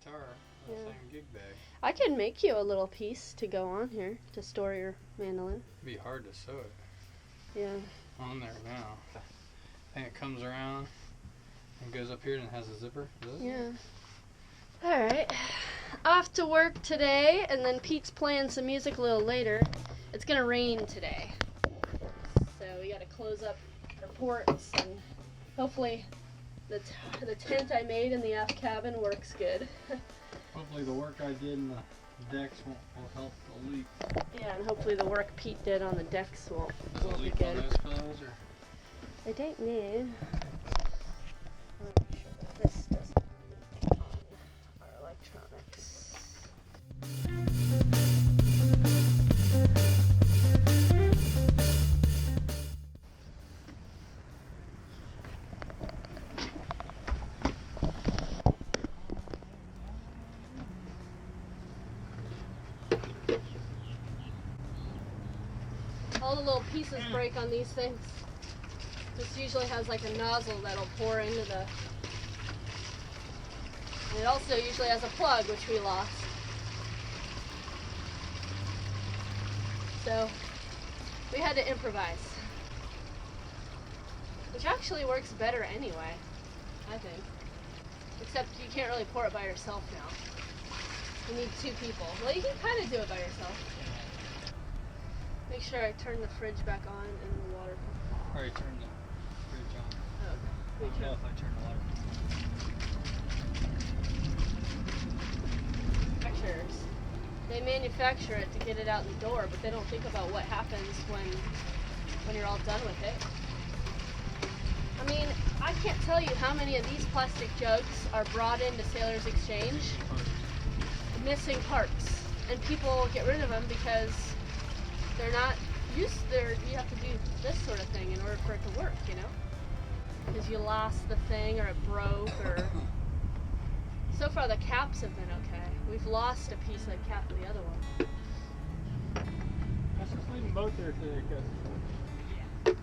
guitar. Yeah. Same gig bag. I can make you a little piece to go on here to store your mandolin. It'd be hard to sew it. Yeah. On there now. I think it comes around and goes up here and it has a zipper. Yeah. Alright. Off to work today, and then Pete's playing some music a little later. It's gonna rain today. So we gotta close up our ports, and hopefully the tent I made in the aft cabin works good. Hopefully the work I did in the decks will help the leak. Yeah, and hopefully the work Pete did on the decks will be leak good. on those pillows, or? I don't know. I'm not sure that this doesn't leak on our electronics. All the little pieces break on these things. This usually has like a nozzle that'll pour into the... And it also usually has a plug, which we lost. So we had to improvise. Which actually works better anyway, I think. Except you can't really pour it by yourself now. You need two people. Well, you can kind of do it by yourself. Make sure I turn the fridge back on and the water pump. I already turned the fridge on. Oh, okay. I don't know if I turned the water pump on. Manufacturers. They manufacture it to get it out the door, but they don't think about what happens when you're all done with it. I mean, I can't tell you how many of these plastic jugs are brought into Sailor's Exchange. Missing parts. And people get rid of them because they're not used there. You have to do this sort of thing in order for it to work, you know? Because you lost the thing, or it broke, or... So far the caps have been okay. We've lost a piece of the cap of the other one. Let's just leave them both there today, because... Yeah.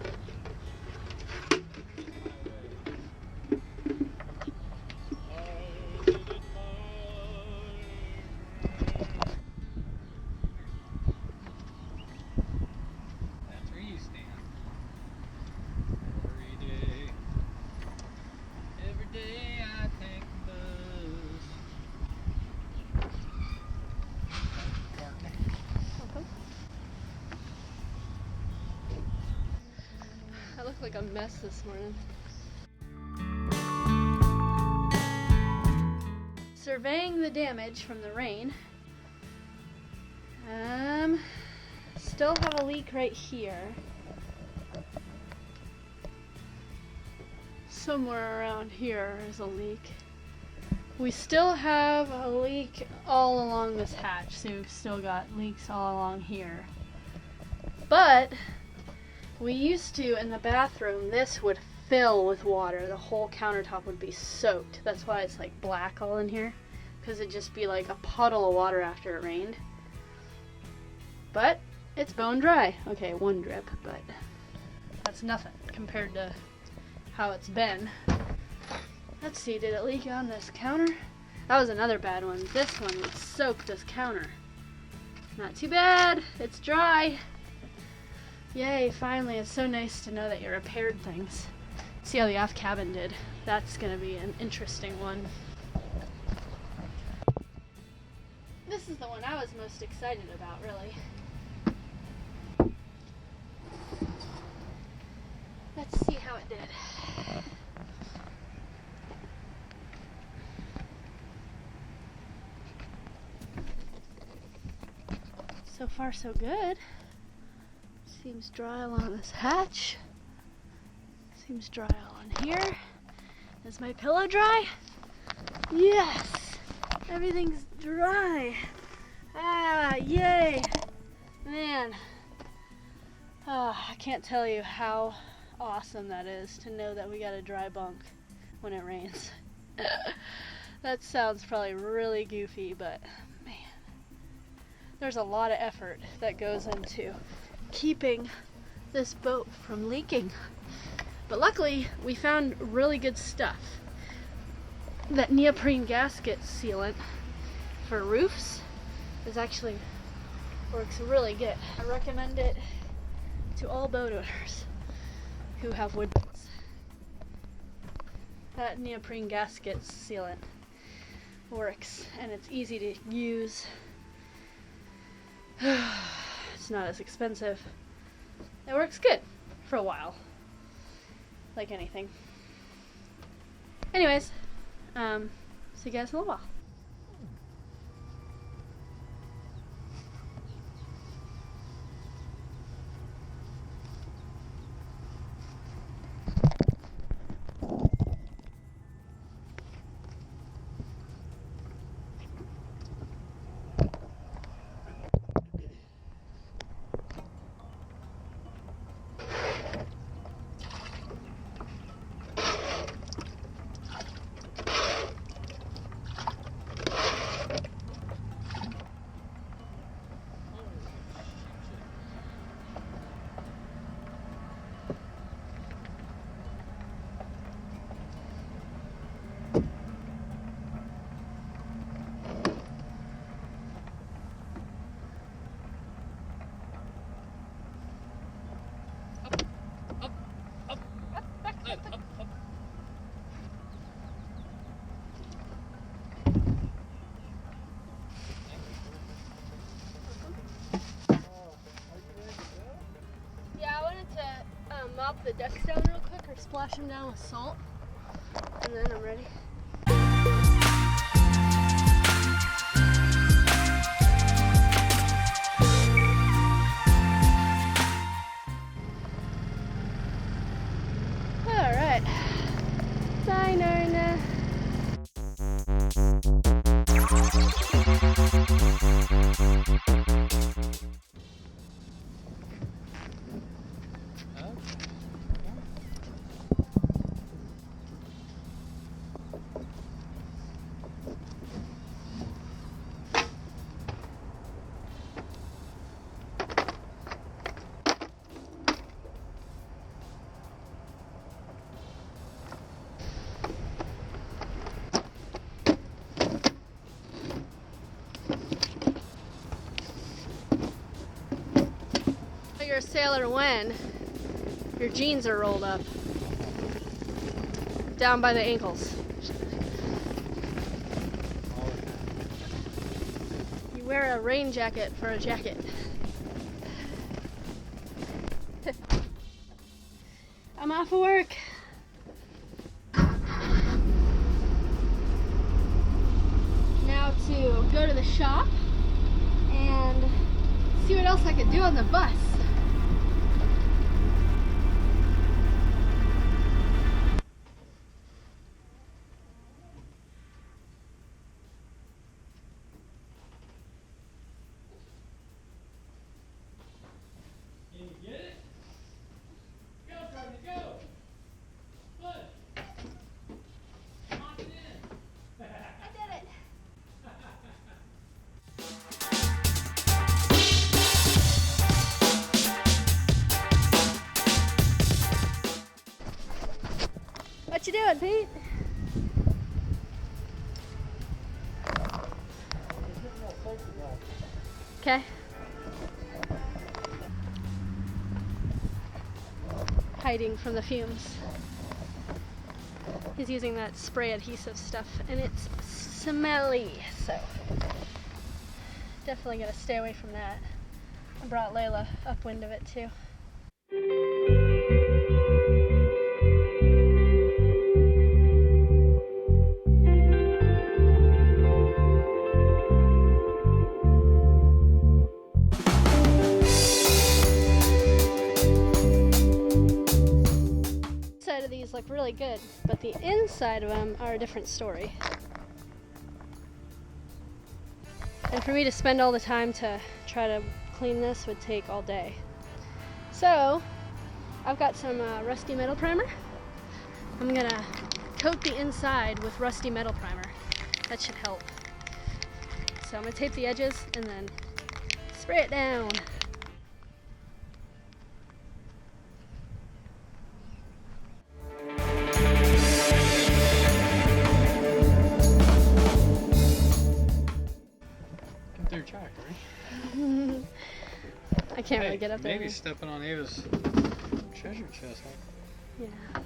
I look like a mess this morning. Surveying the damage from the rain. Still have a leak right here. Somewhere around here is a leak. We still have a leak all along this hatch, so we've still got leaks all along here. But we used to, in the bathroom, this would fill with water. The whole countertop would be soaked. That's why it's like black all in here, because it'd just be like a puddle of water after it rained. But it's bone dry. Okay, one drip, but that's nothing compared to how it's been. Let's see, did it leak on this counter? That was another bad one. This one would soak this counter. Not too bad, it's dry. Yay, finally. It's so nice to know that you repaired things. See how the aft cabin did. That's going to be an interesting one. This is the one I was most excited about, really. Let's see how it did. So far, so good. Seems dry along this hatch. Seems dry along here. Is my pillow dry? Yes! Everything's dry. Ah, yay! Man. Oh, I can't tell you how awesome that is to know that we got a dry bunk when it rains. That sounds probably really goofy, but man. There's a lot of effort that goes into keeping this boat from leaking. But luckily, we found really good stuff. that neoprene gasket sealant for roofs works really good. I recommend it to all boat owners who have wood boats. That neoprene gasket sealant works, and it's easy to use. It's not as expensive. It works good for a while, like anything. Anyways, see you guys in a little while. Mop the decks down real quick or splash them down with salt, and then I'm ready. Alright. Bye, Norna. You're a sailor when your jeans are rolled up down by the ankles. You wear a rain jacket for a jacket. I'm off of work. Now to go to the shop and see what else I could do on the bus. What you doing, Pete? Okay. Hiding from the fumes. He's using that spray adhesive stuff, and it's smelly, so definitely gotta stay away from that. I brought Layla upwind of it too. These look really good, but the inside of them are a different story. And for me to spend all the time to try to clean this would take all day. So I've got some rusty metal primer. I'm gonna coat the inside with rusty metal primer. That should help. So I'm gonna tape the edges and then spray it down. track, right? I can't really get up there. Maybe stepping on Ava's treasure chest. Huh? Yeah.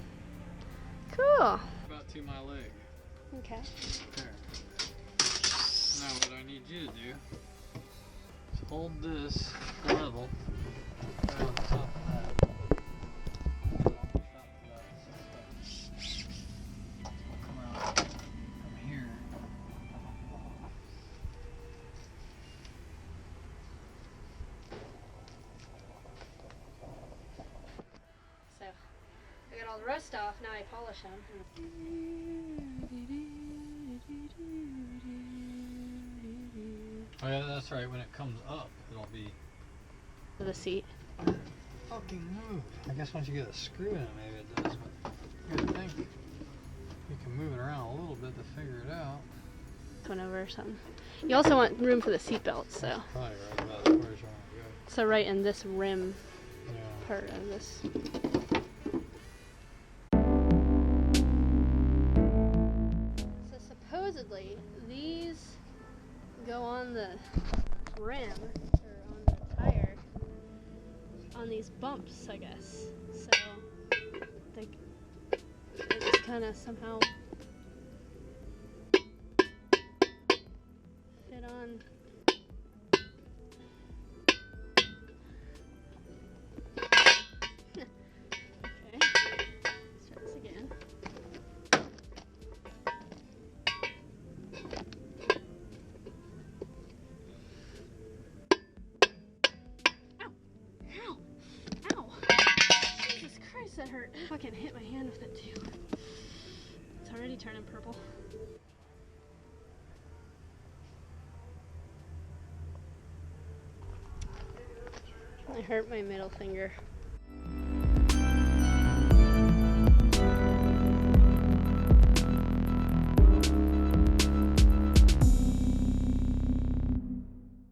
Cool. About to my leg. Okay. There. Now what I need you to do is hold this level right on top of that. Right on top of that. I'll come out from here. So, I got all the rust off, now I polish them. Oh yeah, that's right. When it comes up, it'll be For the seat. fucking move. I guess once you get a screw in it, maybe it does. But you gotta think you can move it around a little bit to figure it out. Went over or something. You also want room for the seat belt, so. Probably right about as far as you want to go. So right in this rim Yeah. part of this. So supposedly these go on the rim or on the tire on these bumps, I guess. So they just kind of somehow fit on. Okay, let's try this again. Ow! Ow! Jesus Christ, that hurt. I fucking hit my hand with it too. It's already turning purple. I hurt my middle finger.